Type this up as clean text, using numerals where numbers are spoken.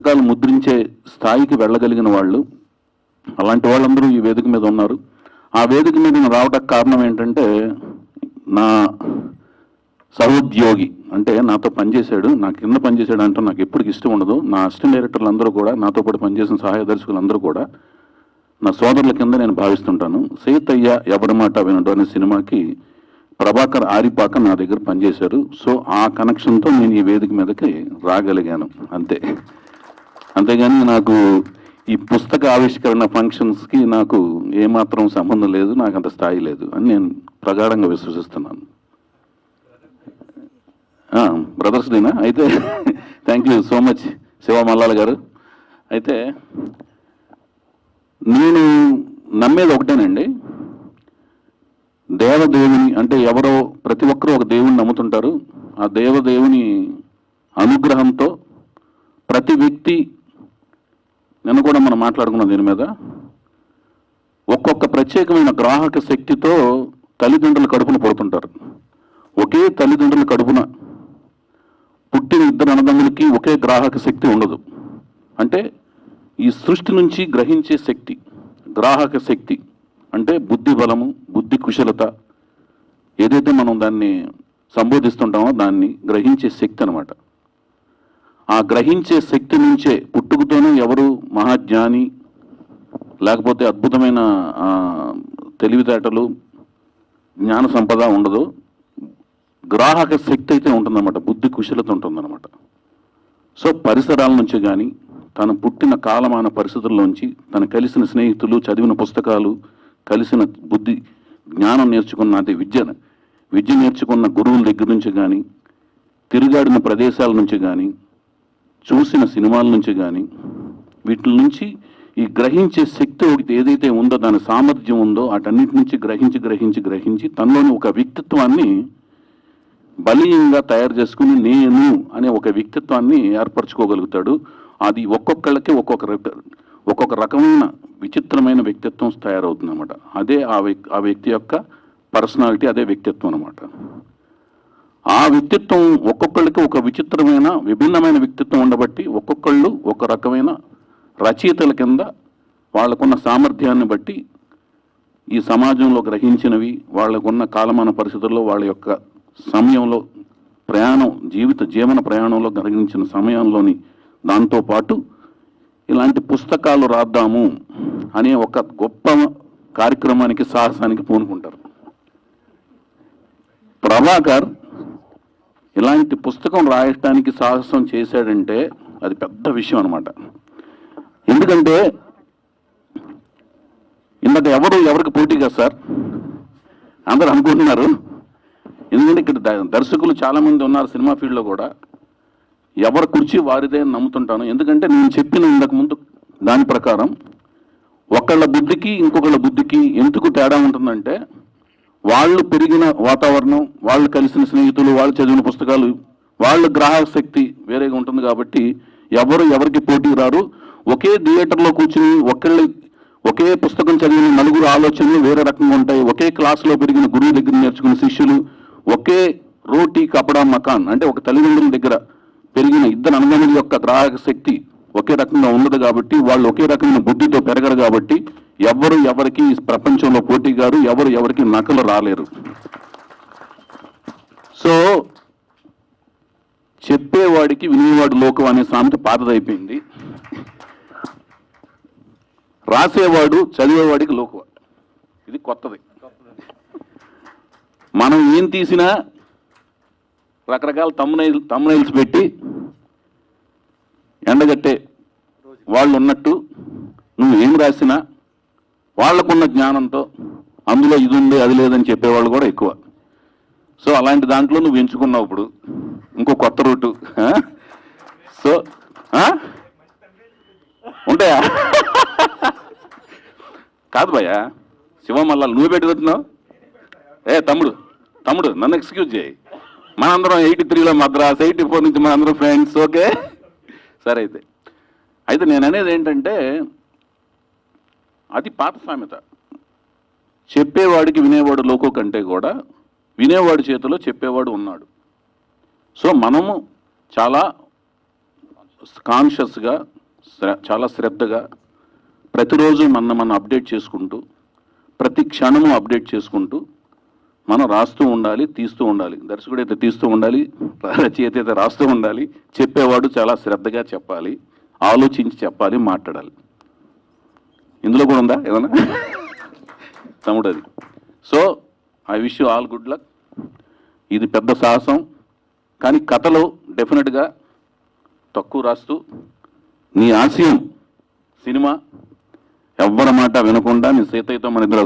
పుస్తకాలు ముద్రించే స్థాయికి వెళ్ళగలిగిన వాళ్ళు, అలాంటి వాళ్ళందరూ ఈ వేదిక మీద ఉన్నారు. ఆ వేదిక మీద నేను రావడానికి కారణం ఏంటంటే, నా సహోద్యోగి అంటే నాతో పనిచేశాడు, నా కింద పనిచేశాడు అంటే నాకు ఎప్పటికి ఇష్టం ఉండదు. నా అసిస్టెంట్ డైరెక్టర్లు అందరూ కూడా, నాతో పాటు పనిచేసిన సహాయ దర్శకులందరూ కూడా నా సోదరుల కింద నేను భావిస్తుంటాను. సీతయ్య ఎవరి మాట వినడు అనే సినిమాకి ప్రభాకర్ ఆరిపాక నా దగ్గర పనిచేశారు. సో ఆ కనెక్షన్తో నేను ఈ వేదిక మీదకి రాగలిగాను అంతే. అంతేగాని నాకు ఈ పుస్తక ఆవిష్కరణ ఫంక్షన్స్కి నాకు ఏమాత్రం సంబంధం లేదు, నాకు అంత స్థాయి లేదు అని నేను ప్రగాఢంగా విశ్వసిస్తున్నాను. బ్రదర్స్ డేనా అయితే thank you so much Shiva Mallala గారు. అయితే నేను నమ్మేది ఒకటేనండి, దేవదేవుని అంటే ఎవరో ప్రతి ఒక్కరూ ఒక దేవుని నమ్ముతుంటారు. ఆ దేవదేవుని అనుగ్రహంతో ప్రతి వ్యక్తి, నేను కూడా మనం మాట్లాడుకున్నాం దీని మీద, ఒక్కొక్క ప్రత్యేకమైన గ్రాహక శక్తితో తల్లిదండ్రుల కడుపున పడుతుంటారు. ఒకే తల్లిదండ్రుల కడుపున పుట్టిన ఇద్దరు అన్నదమ్ములకి ఒకే గ్రాహక శక్తి ఉండదు. అంటే ఈ సృష్టి నుంచి గ్రహించే శక్తి, గ్రాహక శక్తి అంటే బుద్ధి బలము, బుద్ధి కుశలత, ఏదైతే మనం దాన్ని సంబోధిస్తుంటామో దాన్ని గ్రహించే శక్తి అనమాట. ఆ గ్రహించే శక్తి నుంచే పుట్టుకతోనే ఎవరు మహాజ్ఞాని లేకపోతే అద్భుతమైన తెలివితేటలు, జ్ఞాన సంపద ఉండదు. గ్రాహక శక్తి అయితే ఉంటుందన్నమాట, బుద్ధి కుశలత ఉంటుందన్నమాట. సో పరిసరాల నుంచి కానీ, తను పుట్టిన కాలమాన పరిస్థితుల్లోంచి, తను కలిసిన స్నేహితులు, చదివిన పుస్తకాలు, కలిసిన బుద్ధి జ్ఞానం నేర్చుకున్న అదే విద్య నేర్చుకున్న గురువుల దగ్గర నుంచి కానీ, తిరుగాడిన ప్రదేశాల నుంచి కానీ, చూసిన సినిమాల నుంచి కానీ, వీటి నుంచి ఈ గ్రహించే శక్తి ఒకటి ఏదైతే ఉందో, దాని సామర్థ్యం ఉందో, వాటన్నిటి నుంచి గ్రహించి తనలోని ఒక వ్యక్తిత్వాన్ని బలీయంగా తయారు చేసుకుని నేను అనే ఒక వ్యక్తిత్వాన్ని ఏర్పరచుకోగలుగుతాడు. అది ఒక్కొక్కళ్ళకి ఒక్కొక్క రకమైన విచిత్రమైన వ్యక్తిత్వం తయారవుతుంది అనమాట. అదే ఆ వ్యక్తి యొక్క పర్సనాలిటీ, అదే వ్యక్తిత్వం అనమాట. ఆ వ్యక్తిత్వం ఒక్కొక్కళ్ళకి ఒక విచిత్రమైన విభిన్నమైన వ్యక్తిత్వం ఉండబట్టి ఒక్కొక్కళ్ళు ఒక రకమైన రచయితల కింద వాళ్ళకున్న సామర్థ్యాన్ని బట్టి ఈ సమాజంలో గ్రహించినవి, వాళ్ళకున్న కాలమాన పరిస్థితుల్లో, వాళ్ళ యొక్క సమయంలో జీవన ప్రయాణంలో గ్రహించిన సమయంలోని దాంతోపాటు ఇలాంటి పుస్తకాలు రాద్దాము అనే ఒక గొప్ప కార్యక్రమానికి, సాహసానికి పూనుకుంటారు. ప్రభాకర్ ఇలాంటి పుస్తకం రాయటానికి సాహసం చేశాడంటే అది పెద్ద విషయం అనమాట. ఎందుకంటే ఇందాక ఎవరికి పోటీగా సార్ అందరూ అనుకుంటున్నారు. ఎందుకంటే ఇక్కడ దర్శకులు చాలామంది ఉన్నారు సినిమా ఫీల్డ్లో కూడా, ఎవరి కుర్చీ వారిదే అని నమ్ముతుంటాను. ఎందుకంటే నేను చెప్పిన ఇంతకు ముందు దాని ప్రకారం ఒకళ్ళ బుద్ధికి ఇంకొకళ్ళ బుద్ధికి ఎందుకు తేడా ఉంటుందంటే, వాళ్ళు పెరిగిన వాతావరణం, వాళ్ళు కలిసిన స్నేహితులు, వాళ్ళు చదివిన పుస్తకాలు, వాళ్ళ గ్రాహక శక్తి వేరేగా ఉంటుంది. కాబట్టి ఎవరికి పోటీ రారు. ఒకే థియేటర్లో కూర్చుని ఒకే పుస్తకం చదివిన నలుగురు ఆలోచనలు వేరే రకంగా ఉంటాయి. ఒకే క్లాసులో పెరిగిన గురువు దగ్గర నేర్చుకున్న శిష్యులు, ఒకే రోటీ కపడా మకాన్ అంటే ఒక తల్లిదండ్రుల దగ్గర పెరిగిన ఇద్దరు అన్నదమ్ముల యొక్క గ్రాహక శక్తి ఒకే రకంగా ఉండదు. కాబట్టి వాళ్ళు ఒకే రకమైన బుద్ధితో పెరగరు. కాబట్టి ఎవరికి ప్రపంచంలో పోటీ గారు, ఎవరికి నకలు రాలేరు. సో చెప్పేవాడికి వినేవాడు లోకం అనే సామెత పాతదైపోయింది. రాసేవాడు చదివేవాడికి లోకం, ఇది కొత్తది. మనం ఏం తీసినా రకరకాల తమ్నైల్స్ పెట్టి ఎండగట్టే వాళ్ళు ఉన్నట్టు, నువ్వు ఏం రాసినా వాళ్లకున్న జ్ఞానంతో అందులో ఇది ఉంది అది లేదని చెప్పేవాళ్ళు కూడా ఎక్కువ. సో అలాంటి దాంట్లో నువ్వు ఎంచుకున్నావు ఇప్పుడు ఇంకో కొత్త రూటు. సో ఉంటాయా? కాదు భయ్యా, శివ మల్లాలు నువ్వు పెట్టుకుంటున్నావు. తమ్ముడు నన్ను ఎక్స్క్యూజ్ చేయి. మనందరం 83లో మద్రాస్, 84 నుంచి మనందరం ఫ్రెండ్స్. ఓకే సరే. అయితే నేను అనేది ఏంటంటే, అది పాత సామెత. చెప్పేవాడికి వినేవాడు లోకో కంటే కూడా వినేవాడి చేతిలో చెప్పేవాడు ఉన్నాడు. సో మనము చాలా కాన్షియస్గా చాలా శ్రద్ధగా ప్రతిరోజు మనం అప్డేట్ చేసుకుంటూ ప్రతి క్షణము అప్డేట్ చేసుకుంటూ మనం రాస్తూ ఉండాలి, తీస్తూ ఉండాలి. దర్శకుడు అయితే తీస్తూ ఉండాలి, రచయిత అయితే రాస్తూ ఉండాలి, చెప్పేవాడు చాలా శ్రద్ధగా చెప్పాలి, ఆలోచించి చెప్పాలి, మాట్లాడాలి. ఇందులో కూడా ఉందా ఏదన్నా తమ్ముడు అది. So I wish you all good luck. ఇది పెద్ద సాహసం, కానీ కథలో డెఫినెట్గా తక్కువ రాస్తూ నీ ఆశయం సినిమా ఎవ్వరి మాట వినకుండా నీ సీతయ్యతో మన ఇద్దరు